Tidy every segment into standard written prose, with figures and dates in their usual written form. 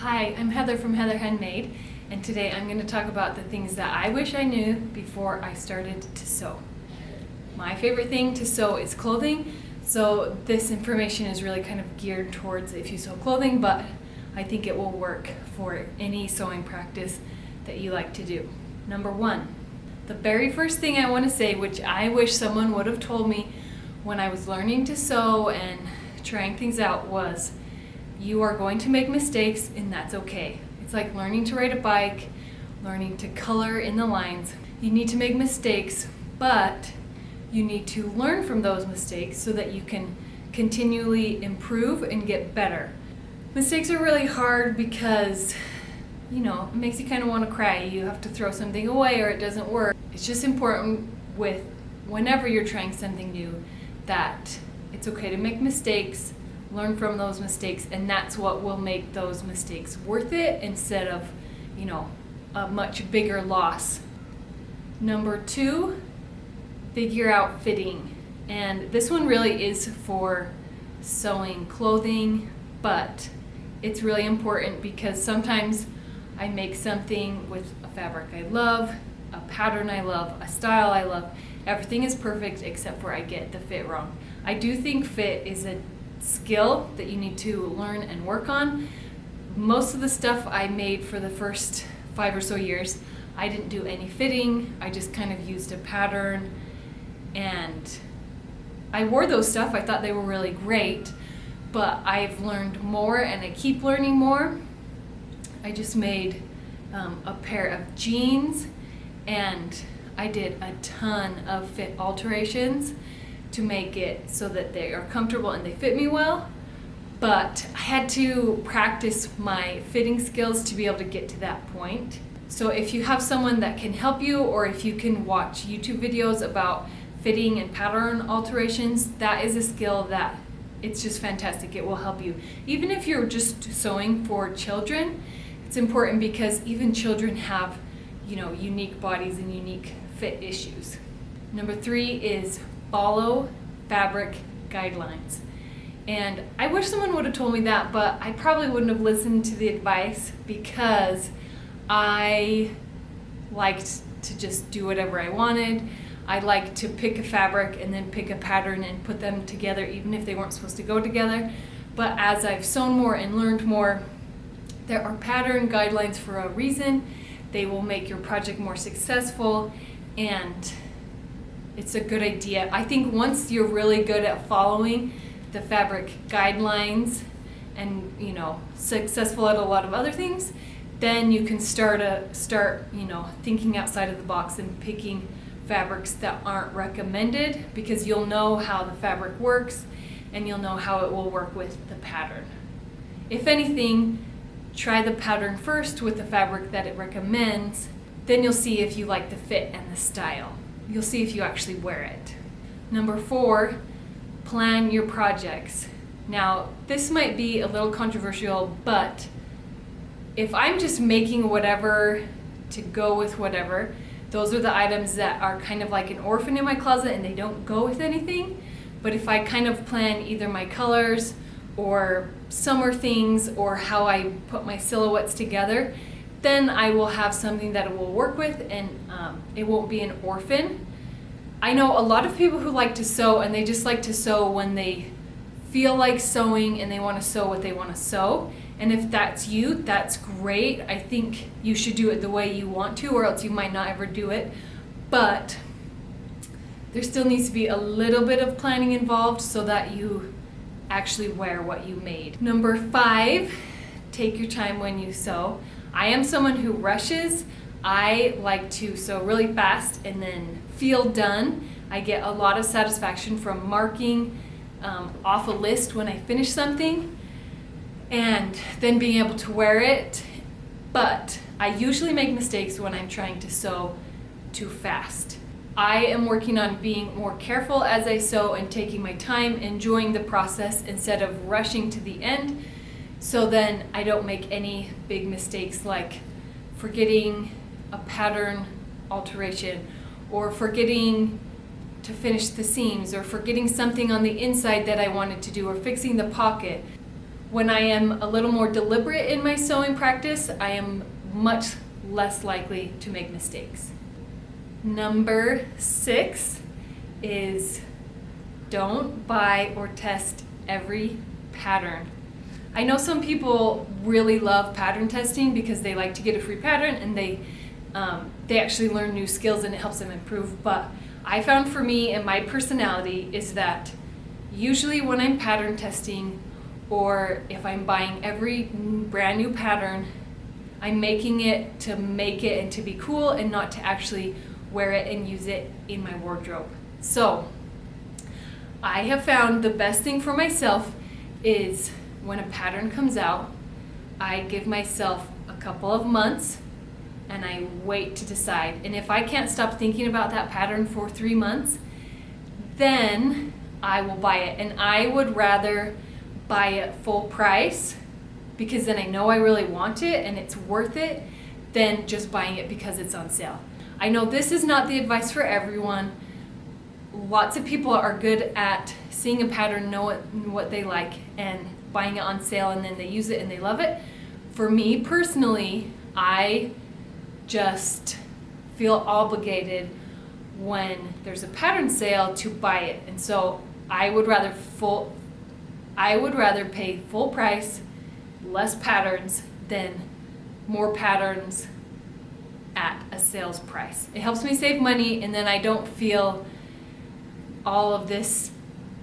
Hi, I'm Heather from Heather Handmade, and today I'm going to talk about the things that I wish I knew before I started to sew. My favorite thing to sew is clothing, so this information is really kind of geared towards if you sew clothing, but I think it will work for any sewing practice that you like to do. Number one, the very first thing I want to say, which I wish someone would have told me when I was learning to sew and trying things out, was you are going to make mistakes and that's okay. It's like learning to ride a bike, learning to color in the lines. You need to make mistakes, but you need to learn from those mistakes so that you can continually improve and get better. Mistakes are really hard because, it makes you kind of want to cry. You have to throw something away or it doesn't work. It's just important with whenever you're trying something new that it's okay to make mistakes, learn from those mistakes, and that's what will make those mistakes worth it instead of, a much bigger loss. Number two, figure out fitting. And this one really is for sewing clothing, but it's really important because sometimes I make something with a fabric I love, a pattern I love, a style I love. Everything is perfect except for I get the fit wrong. I do think fit is a skill that you need to learn and work on. Most of the stuff I made for the first 5 or so years, I didn't do any fitting. I just kind of used a pattern and I wore those stuff. I thought they were really great, but I've learned more and I keep learning more. I just made a pair of jeans and I did a ton of fit alterations to make it so that they are comfortable and they fit me well, but I had to practice my fitting skills to be able to get to that point. So if you have someone that can help you, or if you can watch YouTube videos about fitting and pattern alterations, that is a skill that it's just fantastic. It will help you. Even if you're just sewing for children, it's important because even children have, unique bodies and unique fit issues. Number three is follow fabric guidelines. And I wish someone would have told me that, but I probably wouldn't have listened to the advice because I liked to just do whatever I wanted. I like to pick a fabric and then pick a pattern and put them together even if they weren't supposed to go together. But as I've sewn more and learned more, there are pattern guidelines for a reason. They will make your project more successful, and it's a good idea. I think once you're really good at following the fabric guidelines and successful at a lot of other things, then you can start thinking outside of the box and picking fabrics that aren't recommended, because you'll know how the fabric works and you'll know how it will work with the pattern. If anything, try the pattern first with the fabric that it recommends, then you'll see if you like the fit and the style. You'll see if you actually wear it. Number four, plan your projects. Now, this might be a little controversial, but if I'm just making whatever to go with whatever, those are the items that are kind of like an orphan in my closet and they don't go with anything. But if I kind of plan either my colors or summer things or how I put my silhouettes together, then I will have something that it will work with and it won't be an orphan. I know a lot of people who like to sew and they just like to sew when they feel like sewing and they want to sew what they want to sew. And if that's you, that's great. I think you should do it the way you want to, or else you might not ever do it. But there still needs to be a little bit of planning involved so that you actually wear what you made. Number five, take your time when you sew. I am someone who rushes. I like to sew really fast and then feel done. I get a lot of satisfaction from marking off a list when I finish something and then being able to wear it. But I usually make mistakes when I'm trying to sew too fast. I am working on being more careful as I sew and taking my time, enjoying the process instead of rushing to the end. So then I don't make any big mistakes like forgetting a pattern alteration or forgetting to finish the seams or forgetting something on the inside that I wanted to do or fixing the pocket. When I am a little more deliberate in my sewing practice, I am much less likely to make mistakes. Number 6 is don't buy or test every pattern. I know some people really love pattern testing because they like to get a free pattern and they actually learn new skills and it helps them improve. But I found for me and my personality is that usually when I'm pattern testing or if I'm buying every brand new pattern, I'm making it to make it and to be cool and not to actually wear it and use it in my wardrobe. So I have found the best thing for myself is when a pattern comes out, I give myself a couple of months and I wait to decide. And if I can't stop thinking about that pattern for 3 months, then I will buy it. And I would rather buy it full price because then I know I really want it and it's worth it than just buying it because it's on sale. I know this is not the advice for everyone. Lots of people are good at seeing a pattern, know what they like, and buying it on sale, and then they use it and they love it. For me personally, I just feel obligated when there's a pattern sale to buy it, and so I would rather pay full price, less patterns than more patterns at a sales price. It helps me save money, and then I don't feel all of this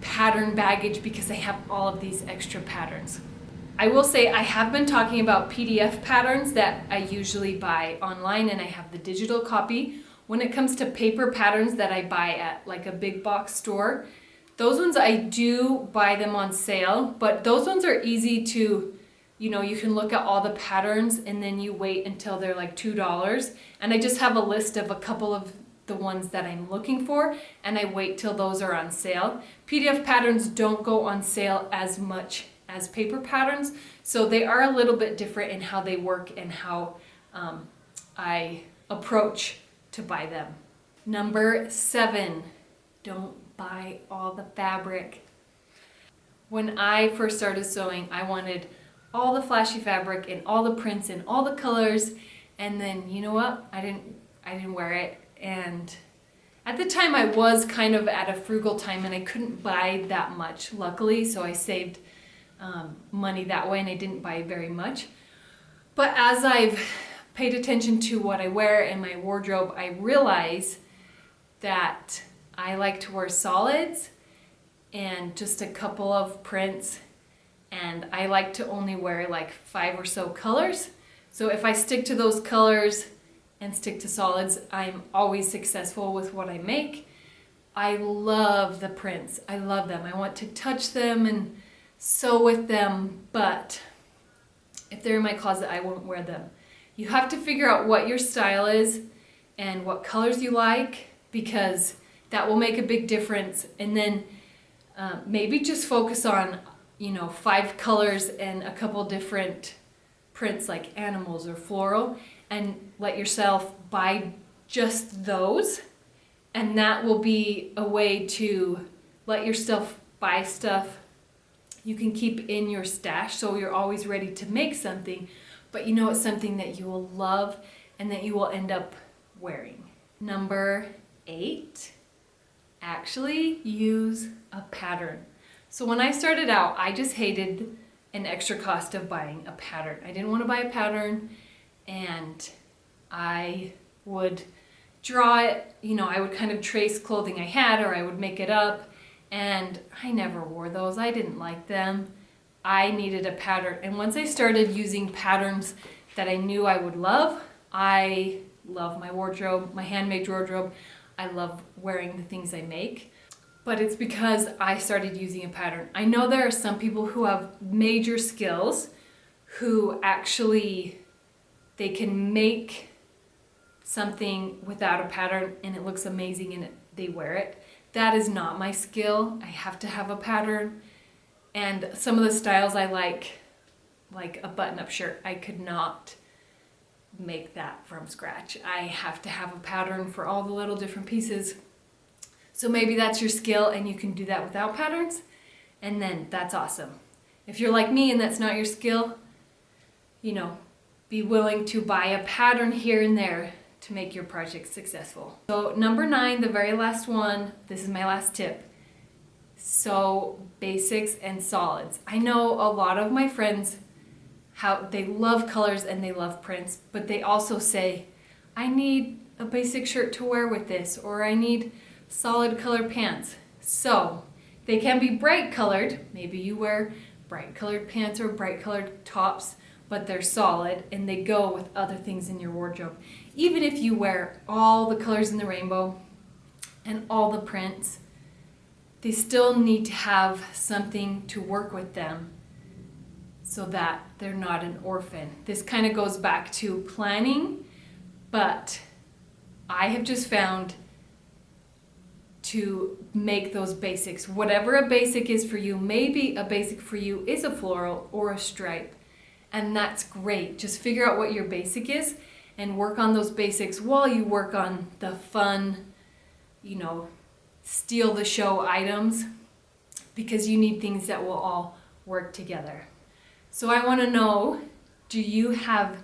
pattern baggage because I have all of these extra patterns. I will say I have been talking about PDF patterns that I usually buy online, and I have the digital copy. When it comes to paper patterns that I buy at like a big box store, those ones I do buy them on sale, but those ones are easy to, you can look at all the patterns and then you wait until they're like $2. And I just have a list of a couple of the ones that I'm looking for and I wait till those are on sale. PDF patterns don't go on sale as much as paper patterns, so they are a little bit different in how they work and how I approach to buy them. Number 7, don't buy all the fabric. When I first started sewing, I wanted all the flashy fabric and all the prints and all the colors, and then you know what? I didn't wear it, and at the time I was kind of at a frugal time and I couldn't buy that much, luckily, so I saved money that way and I didn't buy very much. But as I've paid attention to what I wear in my wardrobe, I realize that I like to wear solids and just a couple of prints, and I like to only wear like 5 or so colors. So if I stick to those colors and stick to solids, I'm always successful with what I make. I love the prints. I love them. I want to touch them and sew with them, but if they're in my closet, I won't wear them. You have to figure out what your style is and what colors you like, because that will make a big difference. And then maybe just focus on 5 colors and a couple different prints like animals or floral, and let yourself buy just those, and that will be a way to let yourself buy stuff you can keep in your stash so you're always ready to make something, but it's something that you will love and that you will end up wearing. Number 8, actually use a pattern. So when I started out, I just hated an extra cost of buying a pattern. I didn't want to buy a pattern, and I would draw it, I would kind of trace clothing I had, or I would make it up, and I never wore those. I didn't like them. I needed a pattern, and once I started using patterns that I knew I would love, I love my wardrobe, my handmade wardrobe. I love wearing the things I make. But it's because I started using a pattern. I know there are some people who have major skills who actually, they can make something without a pattern and it looks amazing and they wear it. That is not my skill. I have to have a pattern. And some of the styles I like a button-up shirt, I could not make that from scratch. I have to have a pattern for all the little different pieces. So maybe that's your skill and you can do that without patterns, and then that's awesome. If you're like me and that's not your skill, be willing to buy a pattern here and there to make your project successful. So number 9, the very last one, this is my last tip. Sew basics and solids. I know a lot of my friends, how they love colors and they love prints, but they also say, I need a basic shirt to wear with this, or I need solid color pants. So they can be bright colored. Maybe you wear bright colored pants or bright colored tops, but they're solid and they go with other things in your wardrobe. Even if you wear all the colors in the rainbow and all the prints, they still need to have something to work with them so that they're not an orphan. This kind of goes back to planning, but I have just found to make those basics, whatever a basic is for you, maybe a basic for you is a floral or a stripe, and that's great. Just figure out what your basic is and work on those basics while you work on the fun, steal the show items, because you need things that will all work together. So I want to know, do you have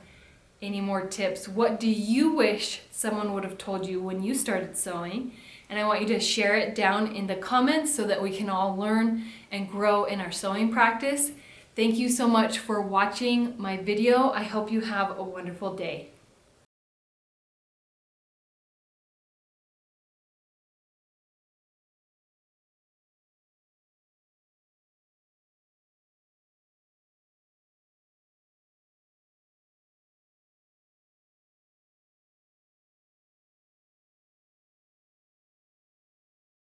any more tips? What do you wish someone would have told you when you started sewing? And I want you to share it down in the comments so that we can all learn and grow in our sewing practice. Thank you so much for watching my video. I hope you have a wonderful day.